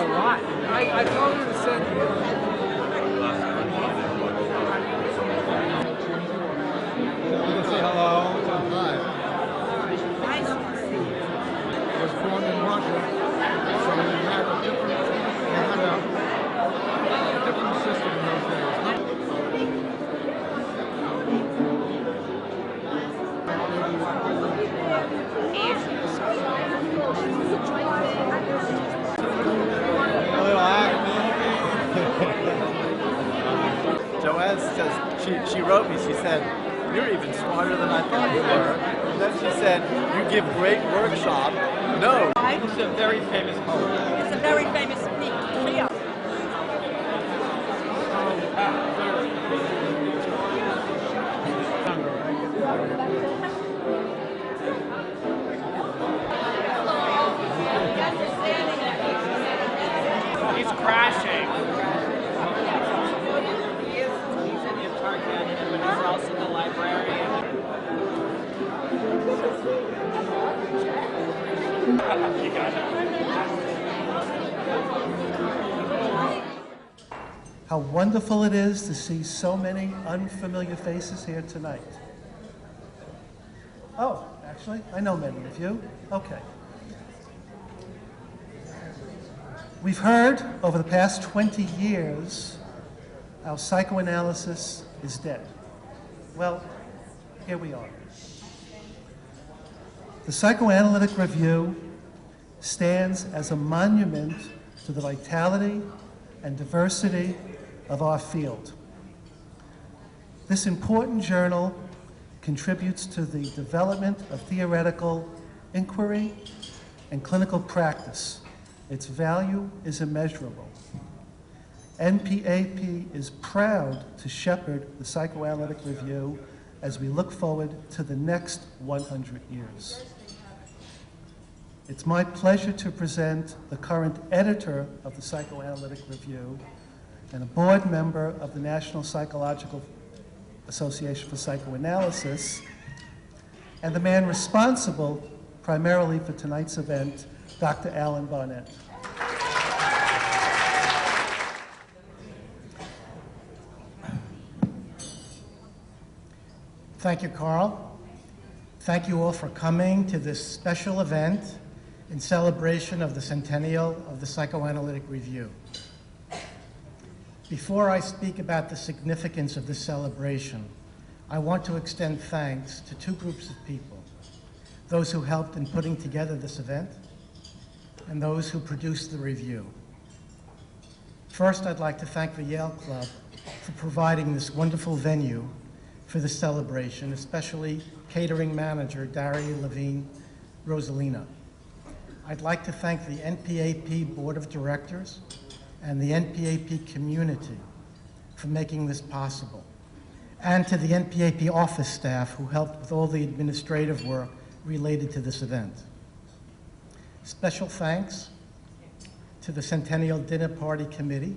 a lot. I told her to send you. You can say hello. Hi. Nice to see you. I was born in Russia, so we had a different system in those days. Joanne says, she wrote me, she said, "You're even smarter than I thought you were." And then she said, "You give great workshop." No. It's a very famous poem. It's a very famous trio. He's crashing. He's an intern candidate, but he's also the librarian. You got it. How wonderful it is to see so many unfamiliar faces here tonight. Oh, actually, I know many of you. Okay. We've heard over the past 20 years how psychoanalysis is dead. Well, here we are. The Psychoanalytic Review stands as a monument to the vitality and diversity of our field. This important journal contributes to the development of theoretical inquiry and clinical practice. Its value is immeasurable. NPAP is proud to shepherd the Psychoanalytic Review as we look forward to the next 100 years. It's my pleasure to present the current editor of the Psychoanalytic Review and a board member of the National Psychological Association for Psychoanalysis, and the man responsible primarily for tonight's event, Dr. Alan Barnett. Thank you, Carl. Thank you all for coming to this special event in celebration of the Centennial of the Psychoanalytic Review. Before I speak about the significance of this celebration, I want to extend thanks to two groups of people: those who helped in putting together this event and those who produced the review. First, I'd like to thank the Yale Club for providing this wonderful venue for the celebration, especially catering manager Daria Levine Rosalina. I'd like to thank the NPAP Board of Directors and the NPAP community for making this possible, and to the NPAP office staff who helped with all the administrative work related to this event. Special thanks to the Centennial Dinner Party Committee,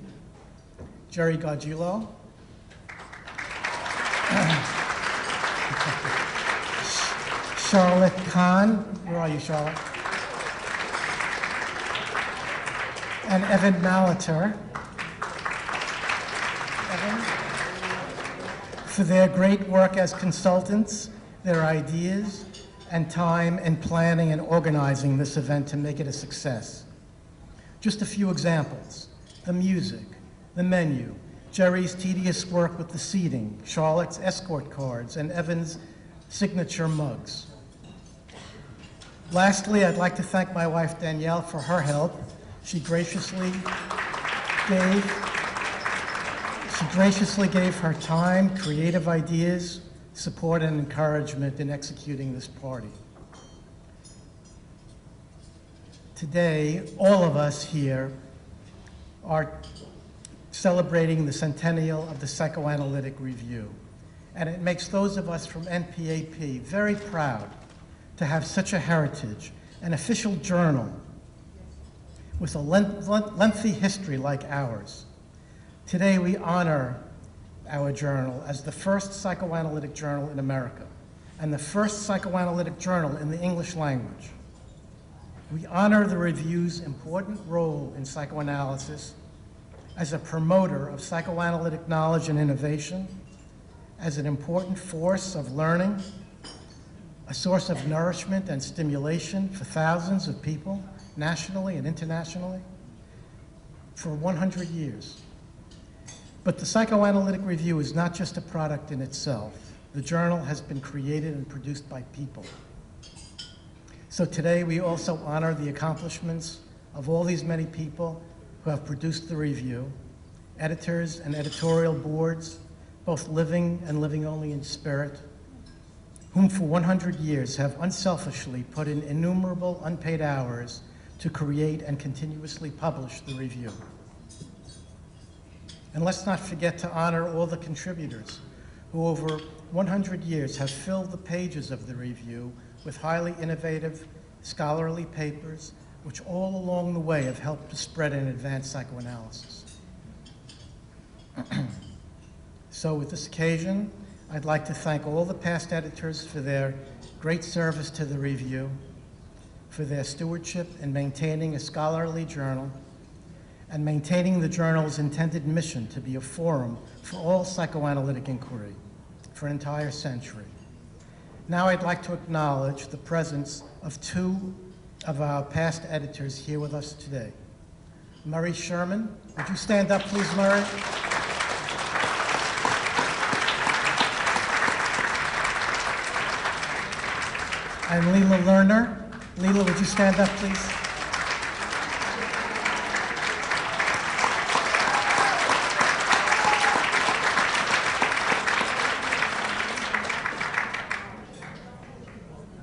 Jerry Gargiulo, Charlotte Kahn, where are you, Charlotte? And Evan Malater, for their great work as consultants, their ideas, and time in planning and organizing this event to make it a success. Just a few examples: the music, the menu, Jerry's tedious work with the seating, Charlotte's escort cards, and Evan's signature mugs. Lastly, I'd like to thank my wife Danielle for her help. She graciously gave her time, creative ideas, support, and encouragement in executing this party. Today, all of us here are celebrating the centennial of the Psychoanalytic Review. And it makes those of us from NPAP very proud to have such a heritage, an official journal with a lengthy history like ours. Today we honor our journal as the first psychoanalytic journal in America and the first psychoanalytic journal in the English language. We honor the review's important role in psychoanalysis as a promoter of psychoanalytic knowledge and innovation, as an important force of learning, a source of nourishment and stimulation for thousands of people, nationally and internationally, for 100 years. But the Psychoanalytic Review is not just a product in itself. The journal has been created and produced by people. So today we also honor the accomplishments of all these many people who have produced the review, editors and editorial boards, both living and living only in spirit, whom for 100 years have unselfishly put in innumerable unpaid hours to create and continuously publish the review. And let's not forget to honor all the contributors who over 100 years have filled the pages of the review with highly innovative, scholarly papers, which all along the way have helped to spread and advance psychoanalysis. So with this occasion, I'd like to thank all the past editors for their great service to the review, for their stewardship in maintaining a scholarly journal, and maintaining the journal's intended mission to be a forum for all psychoanalytic inquiry for an entire century. Now I'd like to acknowledge the presence of two of our past editors here with us today. Murray Sherman, would you stand up please, Murray? And Leila Lerner. Leila, would you stand up please?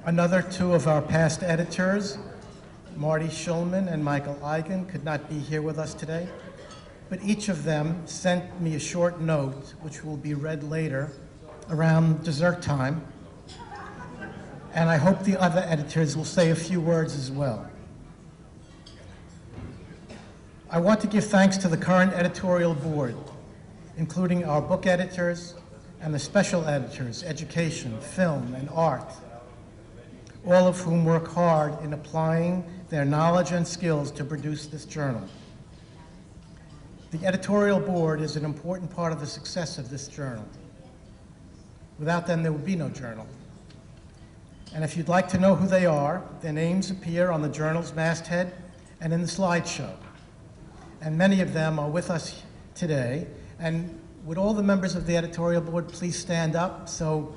Another two of our past editors, Marty Schulman and Michael Eigen, could not be here with us today, but each of them sent me a short note, which will be read later around dessert time, and I hope the other editors will say a few words as well. I want to give thanks to the current editorial board, including our book editors and the special editors, education, film, and art, all of whom work hard in applying their knowledge and skills to produce this journal. The editorial board is an important part of the success of this journal. Without them, there would be no journal. And if you'd like to know who they are, their names appear on the journal's masthead and in the slideshow. And many of them are with us today. And would all the members of the editorial board please stand up so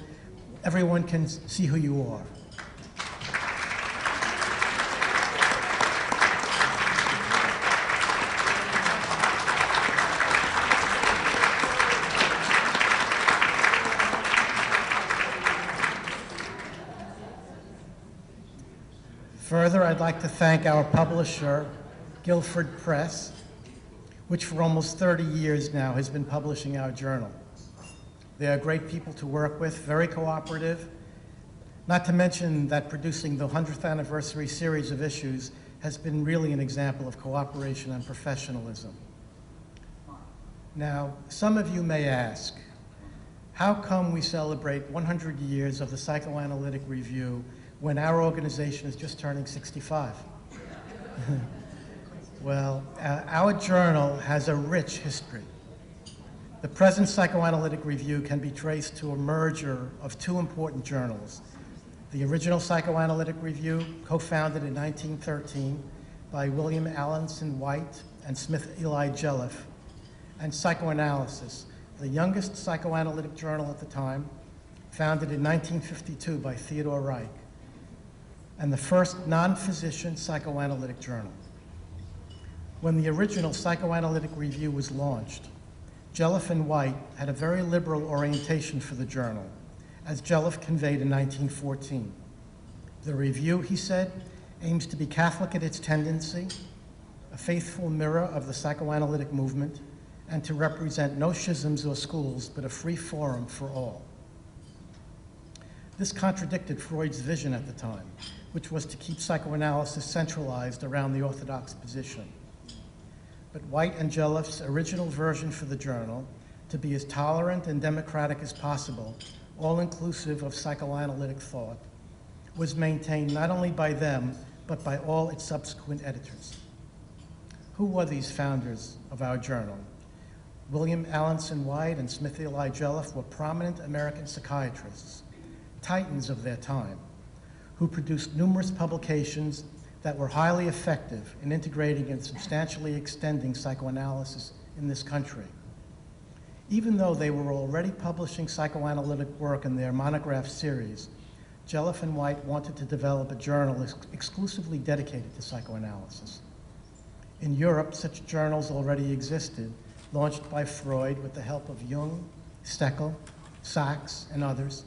everyone can see who you are. Further, I'd like to thank our publisher, Guilford Press, which for almost 30 years now has been publishing our journal. They are great people to work with, very cooperative, not to mention that producing the 100th anniversary series of issues has been really an example of cooperation and professionalism. Now, some of you may ask, how come we celebrate 100 years of the Psychoanalytic Review when our organization is just turning 65? Well, our journal has a rich history. The present Psychoanalytic Review can be traced to a merger of two important journals. The original Psychoanalytic Review, co-founded in 1913 by William Alanson White and Smith Eli Jelliff, and Psychoanalysis, the youngest psychoanalytic journal at the time, founded in 1952 by Theodore Reich, and the first non-physician psychoanalytic journal. When the original Psychoanalytic Review was launched, Jelliff and White had a very liberal orientation for the journal, as Jelliff conveyed in 1914. The review, he said, aims to be Catholic at its tendency, a faithful mirror of the psychoanalytic movement, and to represent no schisms or schools, but a free forum for all. This contradicted Freud's vision at the time, which was to keep psychoanalysis centralized around the orthodox position. But White and Jelliff's original version for the journal, to be as tolerant and democratic as possible, all inclusive of psychoanalytic thought, was maintained not only by them, but by all its subsequent editors. Who were these founders of our journal? William Alanson White and Smithfield I. Jelliff were prominent American psychiatrists, titans of their time, who produced numerous publications that were highly effective in integrating and substantially extending psychoanalysis in this country. Even though they were already publishing psychoanalytic work in their monograph series, Jelliff and White wanted to develop a journal exclusively dedicated to psychoanalysis. In Europe, such journals already existed, launched by Freud with the help of Jung, Steckel, Sachs, and others.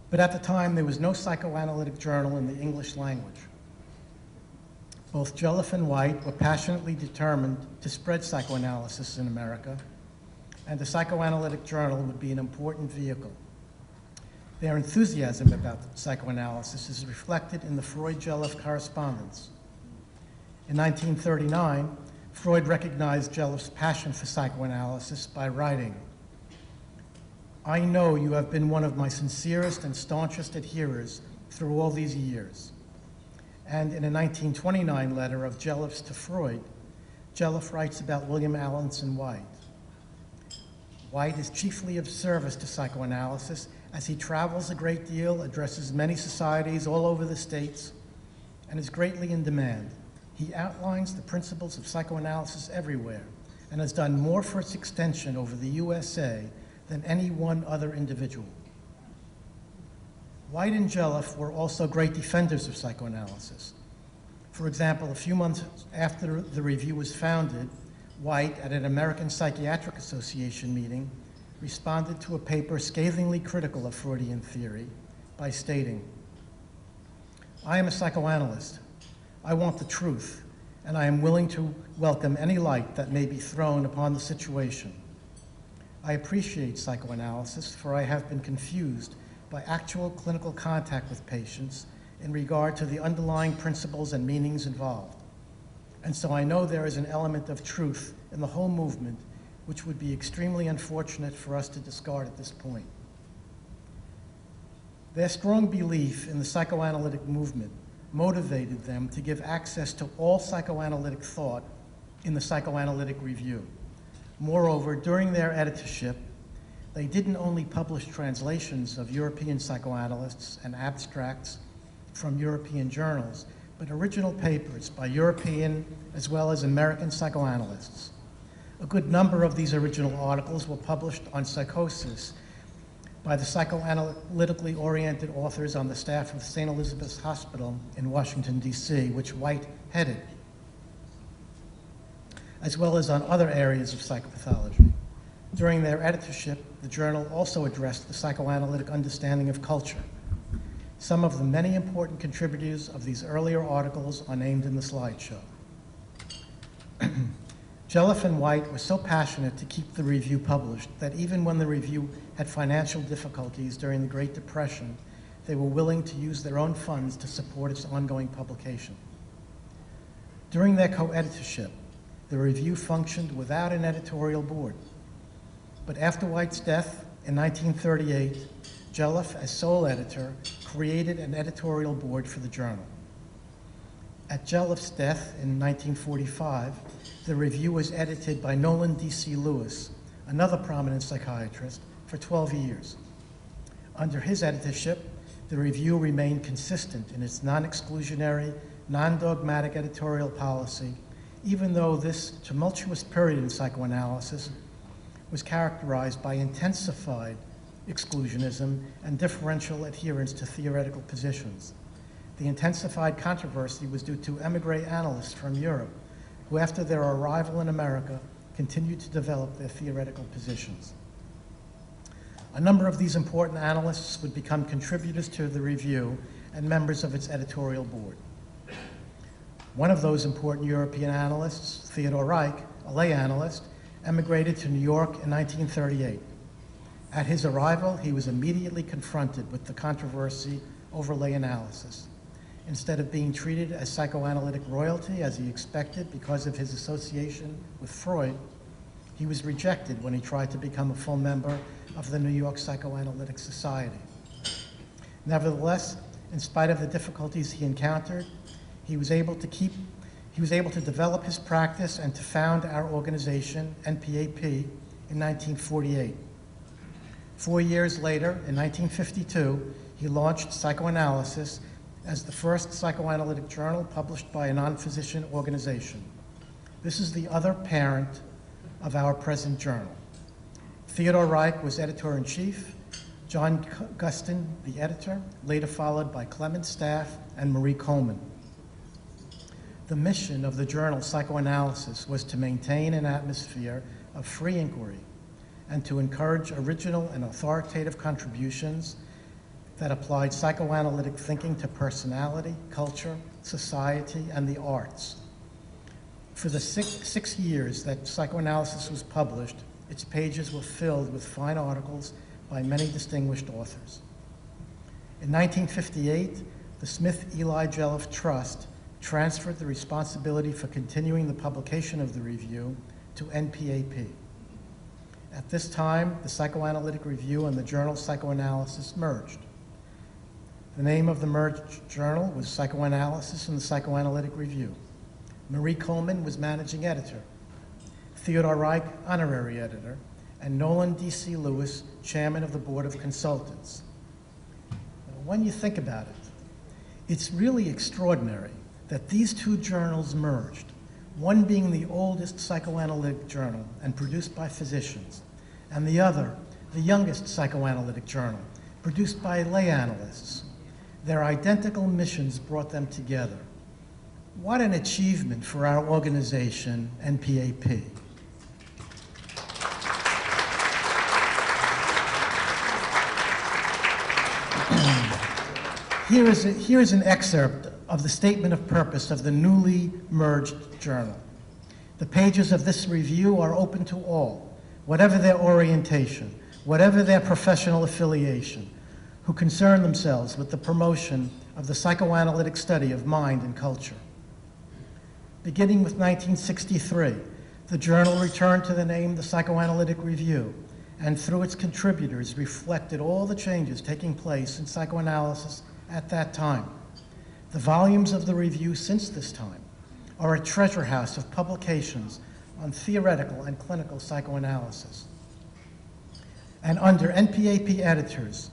But at the time, there was no psychoanalytic journal in the English language. Both Jelliff and White were passionately determined to spread psychoanalysis in America, and the psychoanalytic journal would be an important vehicle. Their enthusiasm about psychoanalysis is reflected in the Freud-Jelliff correspondence. In 1939, Freud recognized Jelliff's passion for psychoanalysis by writing, "I know you have been one of my sincerest and staunchest adherers through all these years." And in a 1929 letter of Jelliff's to Freud, Jelliff writes about William Alanson White. White is chiefly of service to psychoanalysis as he travels a great deal, addresses many societies all over the States, and is greatly in demand. He outlines the principles of psychoanalysis everywhere and has done more for its extension over the USA than any one other individual. White and Jelliff were also great defenders of psychoanalysis. For example, a few months after the review was founded, White, at an American Psychiatric Association meeting, responded to a paper scathingly critical of Freudian theory by stating, "I am a psychoanalyst. I want the truth, and I am willing to welcome any light that may be thrown upon the situation. I appreciate psychoanalysis, for I have been confused by actual clinical contact with patients in regard to the underlying principles and meanings involved. And so I know there is an element of truth in the whole movement which would be extremely unfortunate for us to discard at this point." Their strong belief in the psychoanalytic movement motivated them to give access to all psychoanalytic thought in the Psychoanalytic Review. Moreover, during their editorship, they didn't only publish translations of European psychoanalysts and abstracts from European journals, but original papers by European as well as American psychoanalysts. A good number of these original articles were published on psychosis by the psychoanalytically oriented authors on the staff of St. Elizabeth's Hospital in Washington, D.C., which White headed, as well as on other areas of psychopathology. During their editorship, the journal also addressed the psychoanalytic understanding of culture. Some of the many important contributors of these earlier articles are named in the slideshow. Jelliff and White were so passionate to keep the review published that even when the review had financial difficulties during the Great Depression, they were willing to use their own funds to support its ongoing publication. During their co-editorship, the review functioned without an editorial board. But after White's death in 1938, Jelliff, as sole editor, created an editorial board for the journal. At Jelliff's death in 1945, the review was edited by Nolan D.C. Lewis, another prominent psychiatrist, for 12 years. Under his editorship, the review remained consistent in its non-exclusionary, non-dogmatic editorial policy, even though this tumultuous period in psychoanalysis was characterized by intensified exclusionism and differential adherence to theoretical positions. The intensified controversy was due to emigre analysts from Europe, who after their arrival in America continued to develop their theoretical positions. A number of these important analysts would become contributors to the review and members of its editorial board. One of those important European analysts, Theodor Reich, a lay analyst, emigrated to New York in 1938. At his arrival, he was immediately confronted with the controversy over lay analysis. Instead of being treated as psychoanalytic royalty, as he expected because of his association with Freud, he was rejected when he tried to become a full member of the New York Psychoanalytic Society. Nevertheless, in spite of the difficulties he encountered, he was able to develop his practice and to found our organization, NPAP, in 1948. 4 years later, in 1952, he launched Psychoanalysis as the first psychoanalytic journal published by a non-physician organization. This is the other parent of our present journal. Theodore Reich was editor-in-chief, John Gustin, the editor, later followed by Clement Staff and Marie Coleman. The mission of the journal Psychoanalysis was to maintain an atmosphere of free inquiry and to encourage original and authoritative contributions that applied psychoanalytic thinking to personality, culture, society, and the arts. For the six years that Psychoanalysis was published, its pages were filled with fine articles by many distinguished authors. In 1958, the Smith-Eli Jelliff Trust transferred the responsibility for continuing the publication of the review to NPAP. At this time, the Psychoanalytic Review and the journal Psychoanalysis merged. The name of the merged journal was Psychoanalysis and the Psychoanalytic Review. Marie Coleman was managing editor, Theodore Reich, honorary editor, and Nolan D.C. Lewis, chairman of the Board of Consultants. Now, when you think about it, it's really extraordinary that these two journals merged, one being the oldest psychoanalytic journal and produced by physicians, and the other, the youngest psychoanalytic journal, produced by lay analysts. Their identical missions brought them together. What an achievement for our organization, NPAP. Here is an excerpt of the statement of purpose of the newly merged journal. The pages of this review are open to all, whatever their orientation, whatever their professional affiliation, who concern themselves with the promotion of the psychoanalytic study of mind and culture. Beginning with 1963, the journal returned to the name the Psychoanalytic Review, and through its contributors reflected all the changes taking place in psychoanalysis at that time. The volumes of the review since this time are a treasure house of publications on theoretical and clinical psychoanalysis. And under NPAP editors,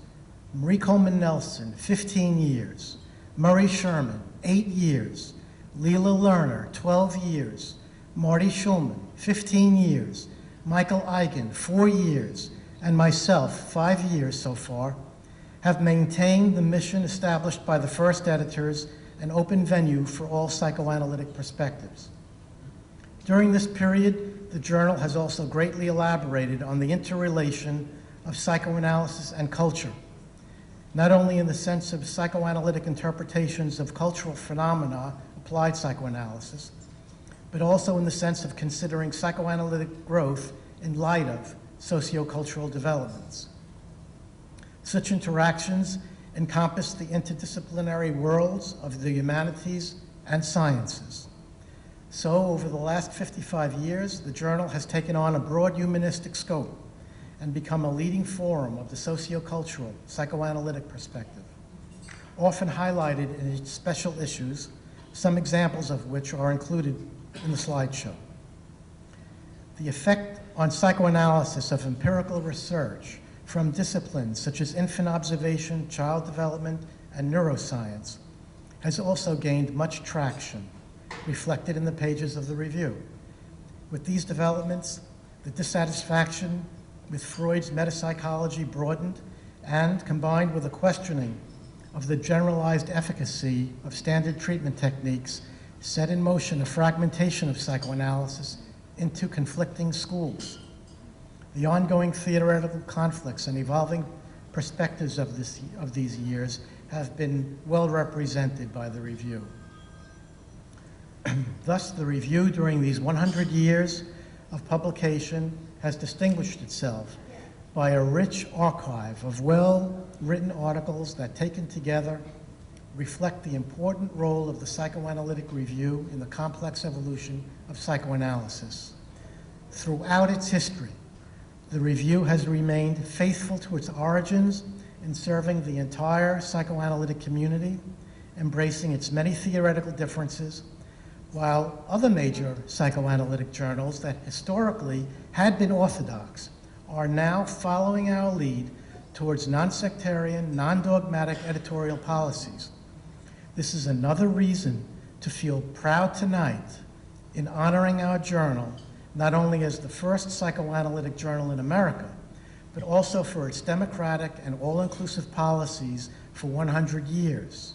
Marie Coleman Nelson, 15 years, Murray Sherman, 8 years, Leela Lerner, 12 years, Marty Schulman, 15 years, Michael Eigen, 4 years, and myself, 5 years so far, have maintained the mission established by the first editors, an open venue for all psychoanalytic perspectives. During this period, the journal has also greatly elaborated on the interrelation of psychoanalysis and culture, not only in the sense of psychoanalytic interpretations of cultural phenomena, applied psychoanalysis, but also in the sense of considering psychoanalytic growth in light of sociocultural developments. Such interactions encompass the interdisciplinary worlds of the humanities and sciences. So, over the last 55 years, the journal has taken on a broad humanistic scope and become a leading forum of the sociocultural psychoanalytic perspective, often highlighted in its special issues, some examples of which are included in the slideshow. The effect on psychoanalysis of empirical research from disciplines such as infant observation, child development, and neuroscience has also gained much traction, reflected in the pages of the review. With these developments, the dissatisfaction with Freud's metapsychology broadened, and combined with a questioning of the generalized efficacy of standard treatment techniques, set in motion a fragmentation of psychoanalysis into conflicting schools. The ongoing theoretical conflicts and evolving perspectives of these years have been well represented by the review. Thus, the review during these 100 years of publication has distinguished itself by a rich archive of well-written articles that, taken together, reflect the important role of the psychoanalytic review in the complex evolution of psychoanalysis. Throughout its history, the review has remained faithful to its origins in serving the entire psychoanalytic community embracing its many theoretical differences, while other major psychoanalytic journals that historically had been orthodox are now following our lead towards non-sectarian, non-dogmatic editorial policies. This is another reason to feel proud tonight in honoring our journal, not only as the first psychoanalytic journal in America, but also for its democratic and all-inclusive policies for 100 years.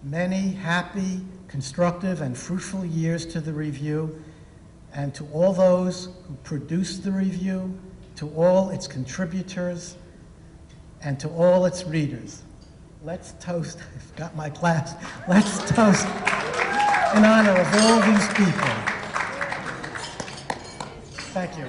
Many happy, constructive, and fruitful years to the review, and to all those who produced the review, to all its contributors, and to all its readers. Let's toast, I've got my glass, let's toast in honor of all these people. Thank you.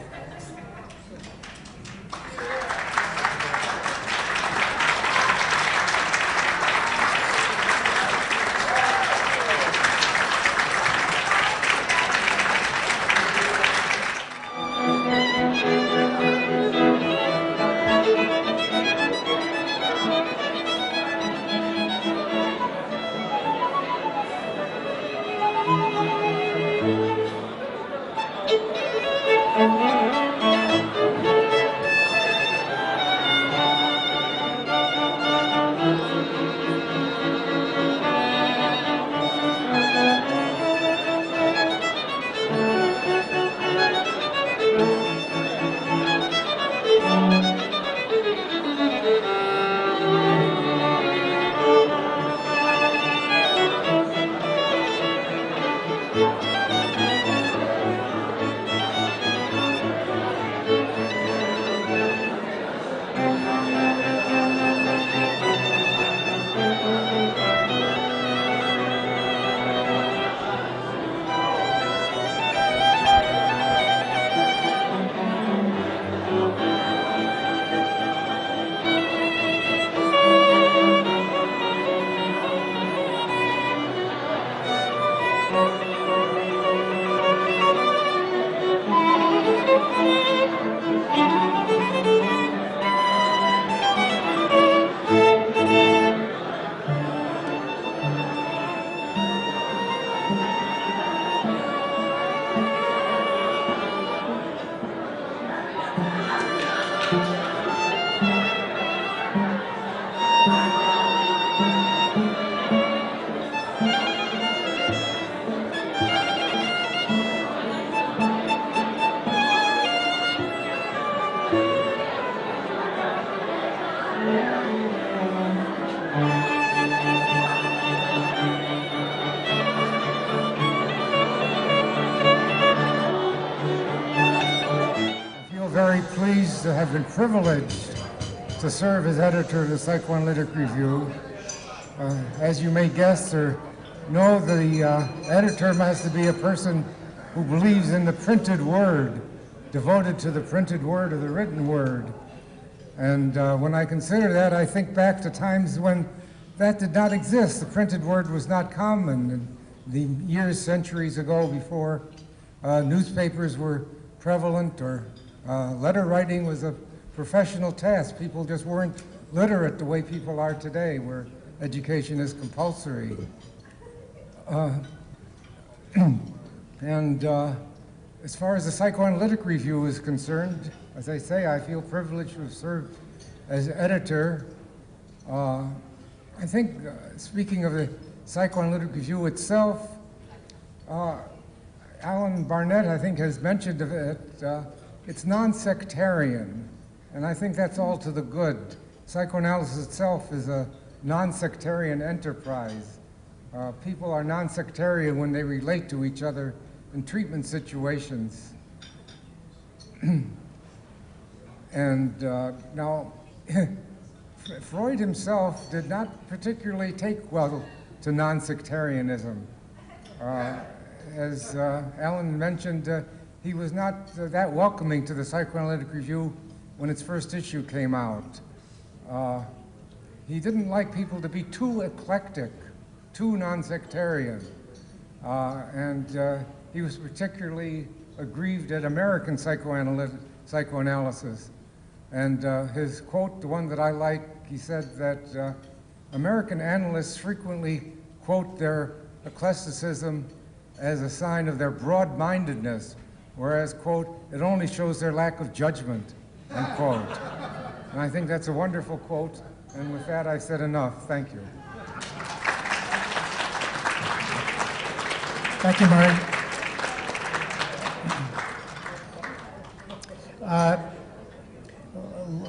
To have been privileged to serve as editor of the Psychoanalytic Review. As you may guess or know, the editor has to be a person who believes in the printed word, devoted to the printed word or the written word. And when I consider that, I think back to times when that did not exist. The printed word was not common. In the years, centuries ago, before newspapers were prevalent or letter writing was a professional task. People just weren't literate the way people are today, where education is compulsory. As far as the Psychoanalytic Review is concerned, as I say, I feel privileged to have served as editor. I think, speaking of the Psychoanalytic Review itself, Alan Barnett, I think, has mentioned of it, it's non-sectarian, and I think that's all to the good. Psychoanalysis itself is a non-sectarian enterprise. People are non-sectarian when they relate to each other in treatment situations. And now, Freud himself did not particularly take well to non-sectarianism. As Alan mentioned, he was not that welcoming to the Psychoanalytic Review when its first issue came out. He didn't like people to be too eclectic, too non-sectarian. And he was particularly aggrieved at American psychoanalysis. And his quote, the one that I like, he said that American analysts frequently quote their eclecticism as a sign of their broad-mindedness, whereas, quote, it only shows their lack of judgment, unquote. And I think that's a wonderful quote, and with that I said enough. Thank you. Thank you, Murray.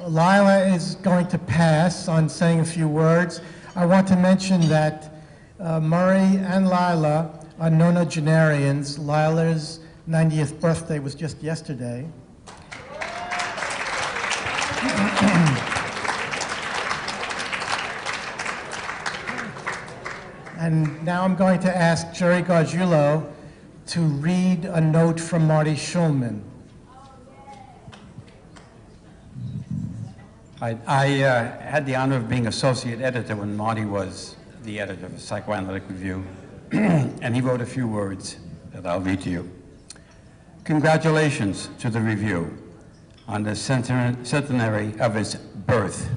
Lila is going to pass on saying a few words. I want to mention that Murray and Lila are nonagenarians. Lila's 90th birthday was just yesterday. And now I'm going to ask Jerry Gargiulo to read a note from Marty Schulman. I had the honor of being associate editor when Marty was the editor of the Psychoanalytic Review, and he wrote a few words that I'll read to you. Congratulations to the review on the centenary of its birth.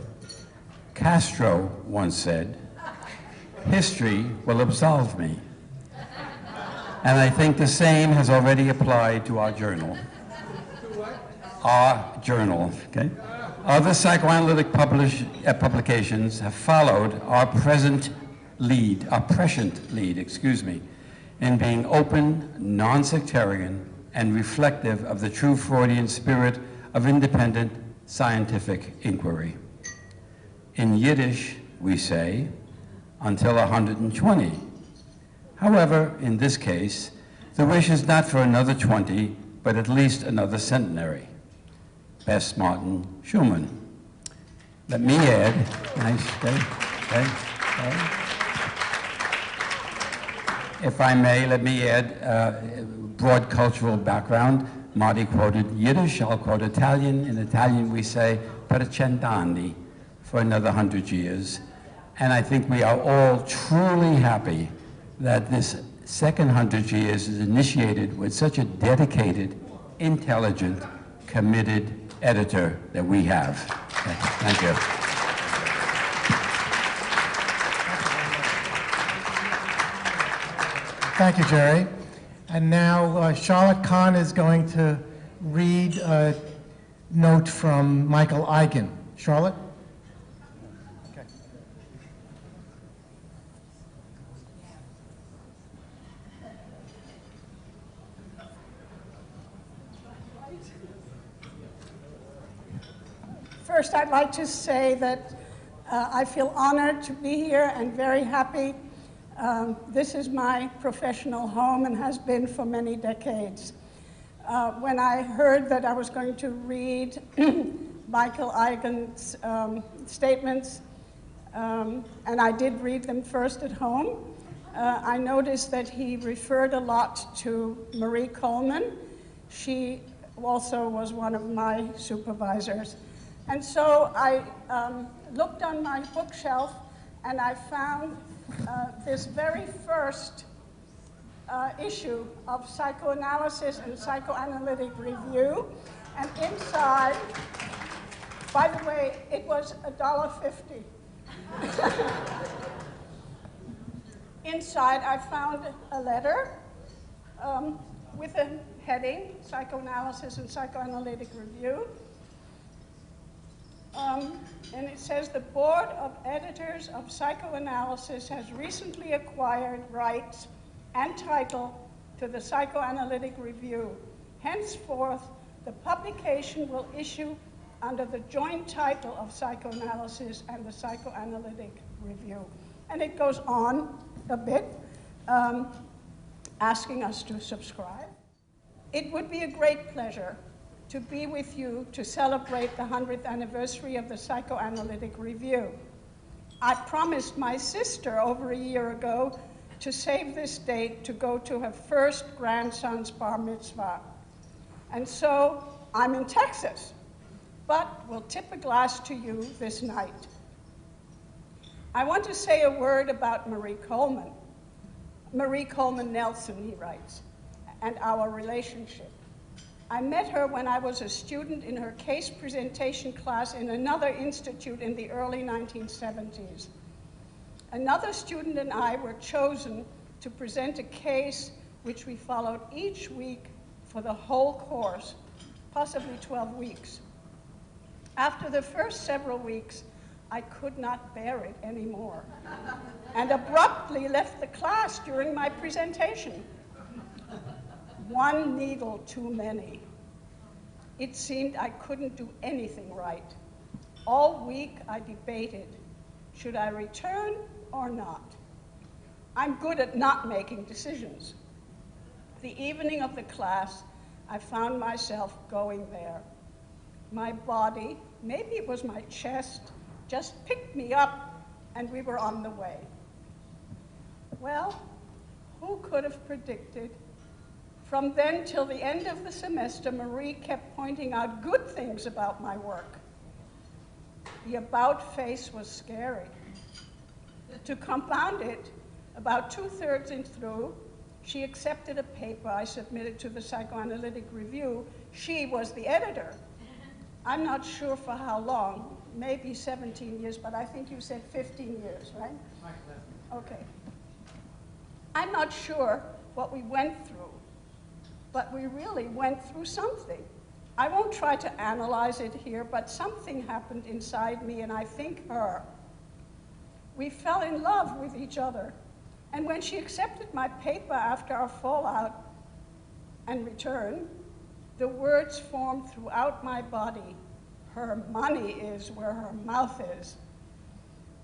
Castro once said, "History will absolve me." And I think the same has already applied to our journal. Our journal, okay? Other psychoanalytic publications have followed our prescient lead, in being open, non-sectarian, and reflective of the true Freudian spirit of independent scientific inquiry. In Yiddish, we say, until 120. However, in this case, the wish is not for another 20, but at least another centenary. Best Martin Schulman. Let me add, nice, okay. If I may, let me add broad cultural background. Marty quoted Yiddish, I'll quote Italian. In Italian we say, per cent'anni, for another 100 years. And I think we are all truly happy that this second 100 years is initiated with such a dedicated, intelligent, committed editor that we have. Thank you. Thank you, Jerry. And now Charlotte Kahn is going to read a note from Michael Eigen. Charlotte? Okay. First, I'd like to say that I feel honored to be here and very happy. This is my professional home and has been for many decades. When I heard that I was going to read Michael Eigen's statements, and I did read them first at home, I noticed that he referred a lot to Marie Coleman. She also was one of my supervisors. And so I looked on my bookshelf and I found this very first issue of Psychoanalysis and Psychoanalytic Review. And inside, by the way, it was $1.50. Inside, I found a letter with a heading, Psychoanalysis and Psychoanalytic Review. And it says, the Board of Editors of Psychoanalysis has recently acquired rights and title to the Psychoanalytic Review. Henceforth, the publication will issue under the joint title of Psychoanalysis and the Psychoanalytic Review. And it goes on a bit, asking us to subscribe. It would be a great pleasure to be with you to celebrate the 100th anniversary of the Psychoanalytic Review. I promised my sister over a year ago to save this date to go to her first grandson's bar mitzvah. And so I'm in Texas, but will tip a glass to you this night. I want to say a word about Marie Coleman. Marie Coleman Nelson, he writes, and our relationship. I met her when I was a student in her case presentation class in another institute in the early 1970s. Another student and I were chosen to present a case which we followed each week for the whole course, possibly 12 weeks. After the first several weeks, I could not bear it anymore and abruptly left the class during my presentation. One needle too many. It seemed I couldn't do anything right. All week I debated, should I return or not? I'm good at not making decisions. The evening of the class, I found myself going there. My body, maybe it was my chest, just picked me up and we were on the way. Well, who could have predicted? From then till the end of the semester, Marie kept pointing out good things about my work. The about face was scary. To compound it, about 2/3 in through, she accepted a paper I submitted to the Psychoanalytic Review. She was the editor. I'm not sure for how long, maybe 17 years, but I think you said 15 years, right? Okay. I'm not sure what we went through, but we really went through something. I won't try to analyze it here, but something happened inside me, and I think her. We fell in love with each other. And when she accepted my paper after our fallout and return, the words formed throughout my body. Her money is where her mouth is.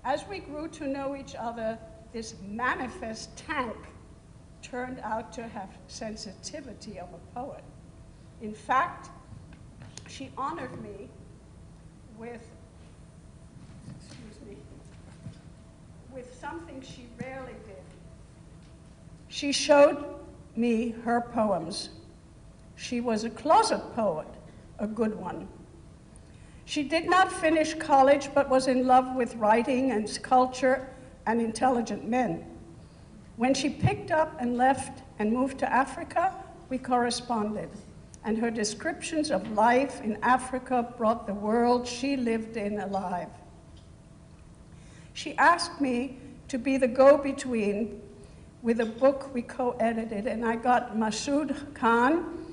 As we grew to know each other, this manifest tank turned out to have sensitivity of a poet. In fact, she honored me with, with something she rarely did. She showed me her poems. She was a closet poet, a good one. She did not finish college, but was in love with writing and culture and intelligent men. When she picked up and left and moved to Africa, we corresponded, and her descriptions of life in Africa brought the world she lived in alive. She asked me to be the go-between with a book we co-edited, and I got Masood Khan,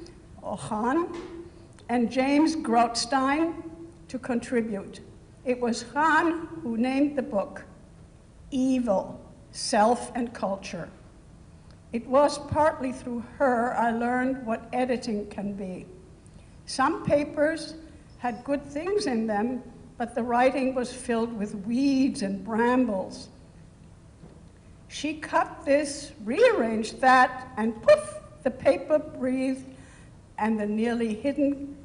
or Khan, and James Grotstein to contribute. It was Khan who named the book Evil, Self and Culture. It was partly through her I learned what editing can be. Some papers had good things in them, but the writing was filled with weeds and brambles. She cut this, rearranged that, and poof, the paper breathed, and the nearly hidden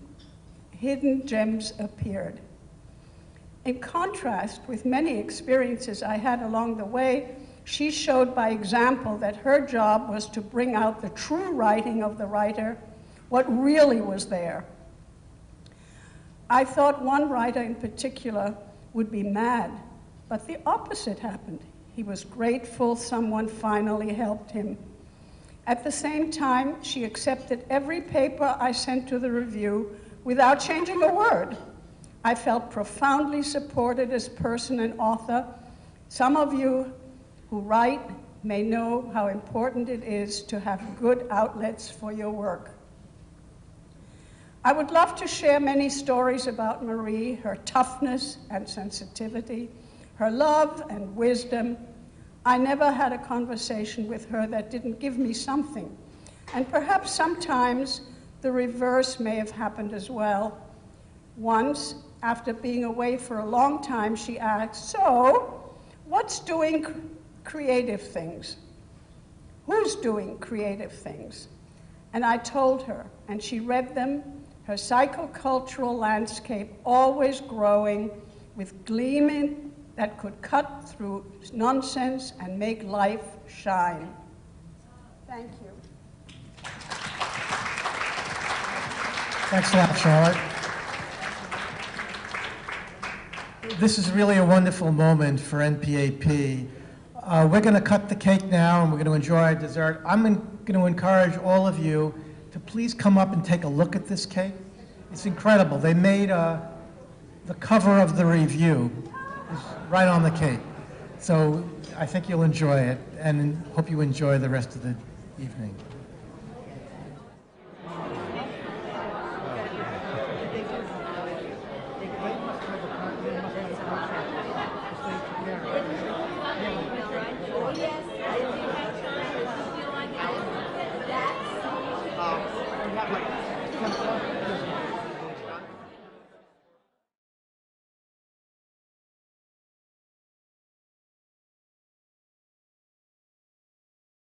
gems appeared. In contrast with many experiences I had along the way, she showed by example that her job was to bring out the true writing of the writer, what really was there. I thought one writer in particular would be mad, but the opposite happened. He was grateful someone finally helped him. At the same time, she accepted every paper I sent to the review without changing a word. I felt profoundly supported as person and author. Some of you who write may know how important it is to have good outlets for your work. I would love to share many stories about Marie, her toughness and sensitivity, her love and wisdom. I never had a conversation with her that didn't give me something. And perhaps sometimes the reverse may have happened as well. Once, after being away for a long time, she asked, "So, what's doing creative things? Who's doing creative things?" And I told her, and she read them, her psychocultural landscape always growing with gleaming that could cut through nonsense and make life shine. Thank you. Thanks a lot, Charlotte. This is really a wonderful moment for NPAP. We're going to cut the cake now, and we're going to enjoy our dessert. I'm going to encourage all of you to please come up and take a look at this cake. It's incredible. They made the cover of the review right on the cake. So I think you'll enjoy it, and hope you enjoy the rest of the evening.